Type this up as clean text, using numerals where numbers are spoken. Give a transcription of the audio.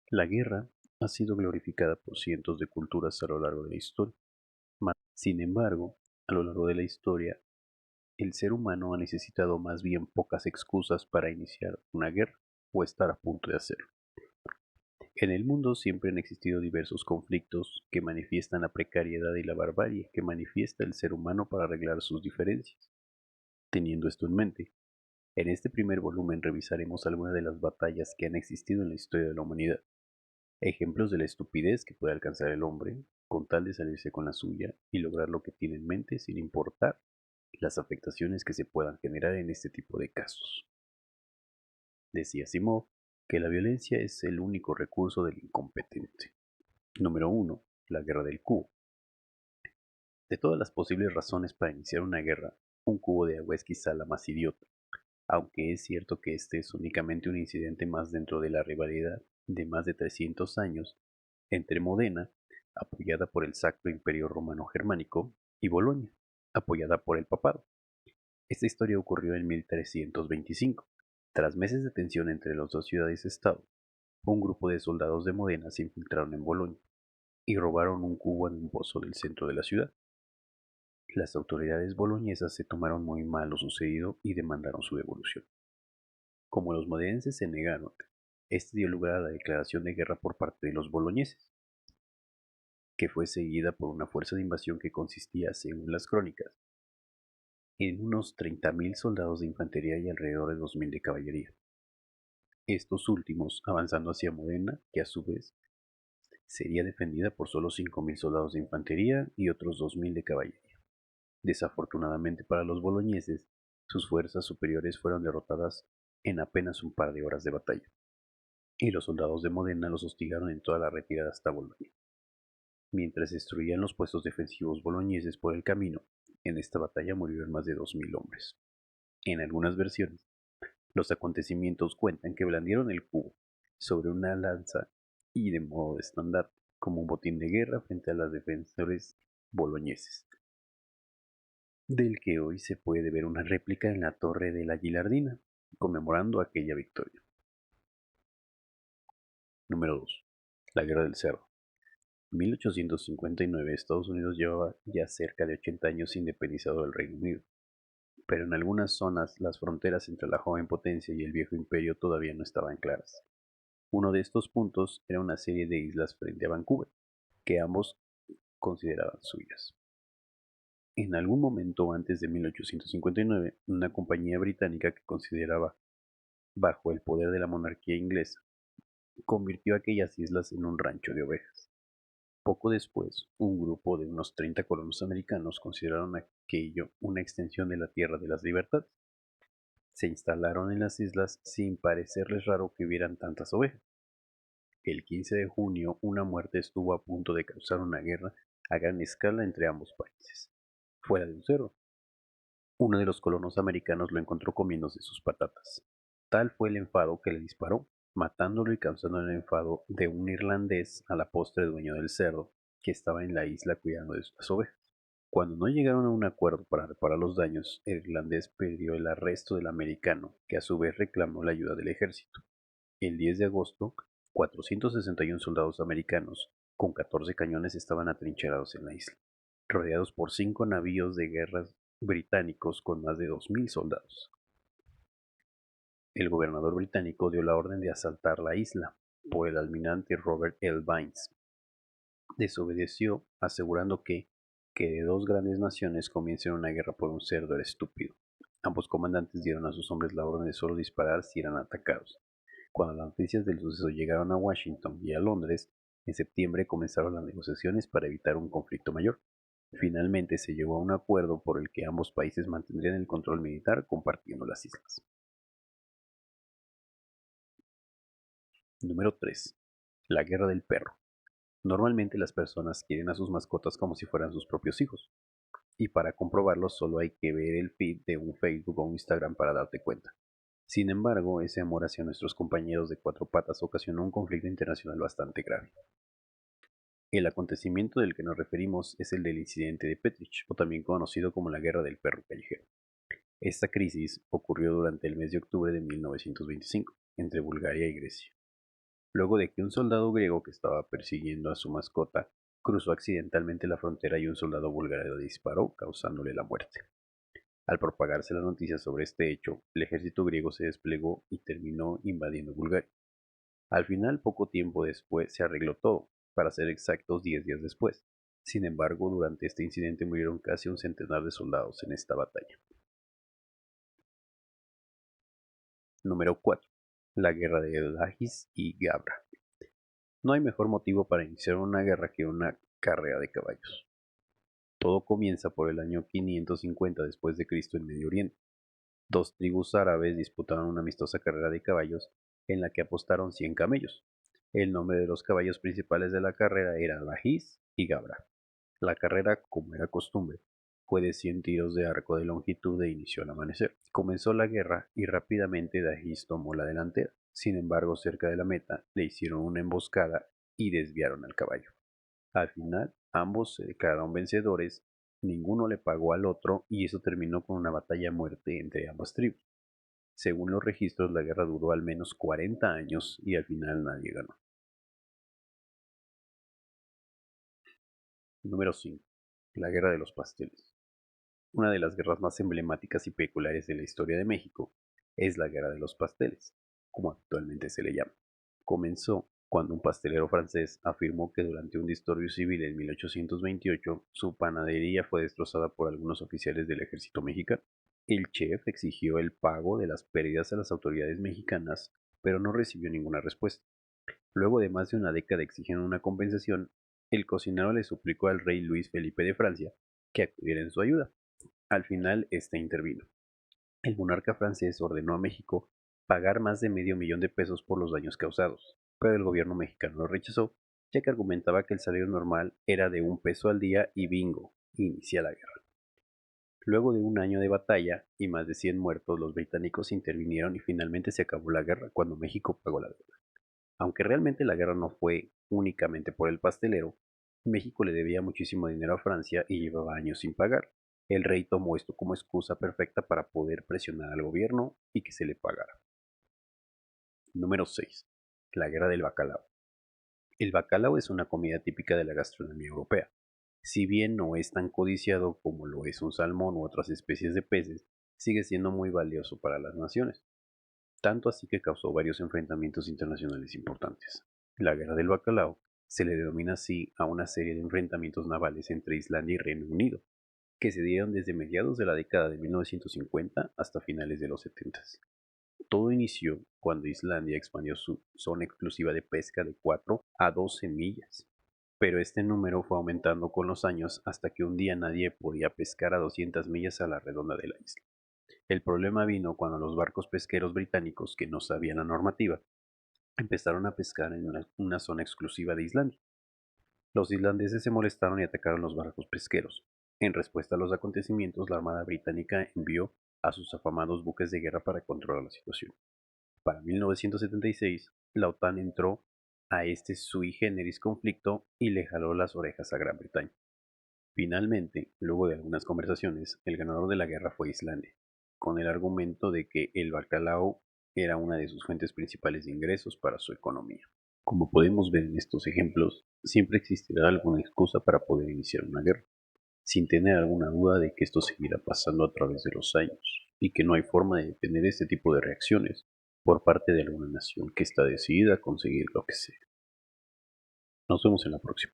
La guerra ha sido glorificada por cientos de culturas a lo largo de la historia. Sin embargo, a lo largo de la historia, el ser humano ha necesitado más bien pocas excusas para iniciar una guerra o estar a punto de hacerlo. En el mundo siempre han existido diversos conflictos que manifiestan la precariedad y la barbarie que manifiesta el ser humano para arreglar sus diferencias. Teniendo esto en mente, en este primer volumen revisaremos algunas de las batallas que han existido en la historia de la humanidad, ejemplos de la estupidez que puede alcanzar el hombre con tal de salirse con la suya y lograr lo que tiene en mente sin importar las afectaciones que se puedan generar en este tipo de casos. Decía Asimov que la violencia es el único recurso del incompetente. Número 1. La guerra del cubo. De todas las posibles razones para iniciar una guerra, un cubo de agua es quizá la más idiota, aunque es cierto que este es únicamente un incidente más dentro de la rivalidad de más de 300 años entre Modena, apoyada por el Sacro Imperio Romano Germánico, y Bolonia, apoyada por el Papado. Esta historia ocurrió en 1325. Tras meses de tensión entre las dos ciudades-estado, un grupo de soldados de Modena se infiltraron en Bolonia y robaron un cubo en un pozo del centro de la ciudad. Las autoridades boloñesas se tomaron muy mal lo sucedido y demandaron su devolución. Como los modenenses se negaron, este dio lugar a la declaración de guerra por parte de los boloñeses, que fue seguida por una fuerza de invasión que consistía, según las crónicas, en unos 30.000 soldados de infantería y alrededor de 2.000 de caballería. Estos últimos avanzando hacia Modena, que a su vez sería defendida por solo 5.000 soldados de infantería y otros 2.000 de caballería. Desafortunadamente para los boloñeses, sus fuerzas superiores fueron derrotadas en apenas un par de horas de batalla, y los soldados de Modena los hostigaron en toda la retirada hasta Bolonia. Mientras destruían los puestos defensivos boloñeses por el camino, en esta batalla murieron más de 2.000 hombres. En algunas versiones, los acontecimientos cuentan que blandieron el cubo sobre una lanza y de modo de estandarte, como un botín de guerra frente a los defensores boloñeses, del que hoy se puede ver una réplica en la Torre de la Gilardina, conmemorando aquella victoria. Número 2. La Guerra del Cerro. En 1859 Estados Unidos llevaba ya cerca de 80 años independizado del Reino Unido, pero en algunas zonas las fronteras entre la joven potencia y el viejo imperio todavía no estaban claras. Uno de estos puntos era una serie de islas frente a Vancouver, que ambos consideraban suyas. En algún momento antes de 1859, una compañía británica que consideraba bajo el poder de la monarquía inglesa convirtió aquellas islas en un rancho de ovejas. Poco después, un grupo de unos 30 colonos americanos consideraron aquello una extensión de la Tierra de las Libertades. Se instalaron en las islas sin parecerles raro que hubieran tantas ovejas. El 15 de junio, una muerte estuvo a punto de causar una guerra a gran escala entre ambos países. Fuera de un cerro, uno de los colonos americanos lo encontró comiéndose sus patatas. Tal fue el enfado que le disparó, matándolo y causando el enfado de un irlandés a la postre dueño del cerdo, que estaba en la isla cuidando de sus ovejas. Cuando no llegaron a un acuerdo para reparar los daños, el irlandés pidió el arresto del americano, que a su vez reclamó la ayuda del ejército. El 10 de agosto, 461 soldados americanos con 14 cañones estaban atrincherados en la isla, rodeados por 5 navíos de guerra británicos con más de 2.000 soldados. El gobernador británico dio la orden de asaltar la isla, por el almirante Robert L. Vines. Desobedeció, asegurando que de dos grandes naciones comiencen una guerra por un cerdo era estúpido. Ambos comandantes dieron a sus hombres la orden de solo disparar si eran atacados. Cuando las noticias del suceso llegaron a Washington y a Londres, en septiembre comenzaron las negociaciones para evitar un conflicto mayor. Finalmente se llegó a un acuerdo por el que ambos países mantendrían el control militar compartiendo las islas. Número 3. La guerra del perro. Normalmente las personas quieren a sus mascotas como si fueran sus propios hijos. Y para comprobarlo solo hay que ver el feed de un Facebook o un Instagram para darte cuenta. Sin embargo, ese amor hacia nuestros compañeros de cuatro patas ocasionó un conflicto internacional bastante grave. El acontecimiento del que nos referimos es el del incidente de Petrich, o también conocido como la Guerra del Perro Callejero. Esta crisis ocurrió durante el mes de octubre de 1925, entre Bulgaria y Grecia. luego de que un soldado griego que estaba persiguiendo a su mascota cruzó accidentalmente la frontera y un soldado búlgaro le disparó, causándole la muerte. Al propagarse la noticia sobre este hecho, el ejército griego se desplegó y terminó invadiendo Bulgaria. Al final, poco tiempo después, se arregló todo, para ser exactos 10 días después. Sin embargo, durante este incidente murieron casi un centenar de soldados en esta batalla. Número 4. La guerra de Lajis y Gabra. No hay mejor motivo para iniciar una guerra que una carrera de caballos. Todo comienza por el año 550 después de Cristo en Medio Oriente. Dos tribus árabes disputaron una amistosa carrera de caballos en la que apostaron 100 camellos. El nombre de los caballos principales de la carrera era Lajis y Gabra. La carrera, como era costumbre, fue de 100 tiros de arco de longitud e inició al amanecer. Comenzó la guerra y rápidamente Lajis tomó la delantera. Sin embargo, cerca de la meta le hicieron una emboscada y desviaron al caballo. Al final, ambos se declararon vencedores, ninguno le pagó al otro y eso terminó con una batalla a muerte entre ambas tribus. Según los registros, la guerra duró al menos 40 años y al final nadie ganó. Número 5. La Guerra de los Pasteles. Una de las guerras más emblemáticas y peculiares de la historia de México es la Guerra de los Pasteles, como actualmente se le llama. Comenzó cuando un pastelero francés afirmó que durante un disturbio civil en 1828 su panadería fue destrozada por algunos oficiales del ejército mexicano. El chef exigió el pago de las pérdidas a las autoridades mexicanas, pero no recibió ninguna respuesta. Luego de más de una década exigiendo una compensación, el cocinero le suplicó al rey Luis Felipe de Francia que acudiera en su ayuda. Al final, éste intervino. El monarca francés ordenó a México pagar más de medio millón de pesos por los daños causados, pero el gobierno mexicano lo rechazó, ya que argumentaba que el salario normal era de $1 al día y bingo, inicia la guerra. Luego de un año de batalla y más de 100 muertos, los británicos intervinieron y finalmente se acabó la guerra cuando México pagó la deuda. Aunque realmente la guerra no fue únicamente por el pastelero, México le debía muchísimo dinero a Francia y llevaba años sin pagar. El rey tomó esto como excusa perfecta para poder presionar al gobierno y que se le pagara. Número 6. La guerra del bacalao. El bacalao es una comida típica de la gastronomía europea. Si bien no es tan codiciado como lo es un salmón u otras especies de peces, sigue siendo muy valioso para las naciones, tanto así que causó varios enfrentamientos internacionales importantes. La Guerra del Bacalao se le denomina así a una serie de enfrentamientos navales entre Islandia y Reino Unido, que se dieron desde mediados de la década de 1950 hasta finales de los 70. Todo inició cuando Islandia expandió su zona exclusiva de pesca de 4 a 12 millas, pero este número fue aumentando con los años hasta que un día nadie podía pescar a 200 millas a la redonda de la isla. El problema vino cuando los barcos pesqueros británicos, que no sabían la normativa, empezaron a pescar en una zona exclusiva de Islandia. Los islandeses se molestaron y atacaron los barcos pesqueros. En respuesta a los acontecimientos, la Armada Británica envió a sus afamados buques de guerra para controlar la situación. Para 1976, la OTAN entró a este sui generis conflicto y le jaló las orejas a Gran Bretaña. Finalmente, luego de algunas conversaciones, el ganador de la guerra fue Islandia, con el argumento de que el bacalao era una de sus fuentes principales de ingresos para su economía. Como podemos ver en estos ejemplos, siempre existirá alguna excusa para poder iniciar una guerra, sin tener alguna duda de que esto seguirá pasando a través de los años, y que no hay forma de detener este tipo de reacciones por parte de alguna nación que está decidida a conseguir lo que sea. Nos vemos en la próxima.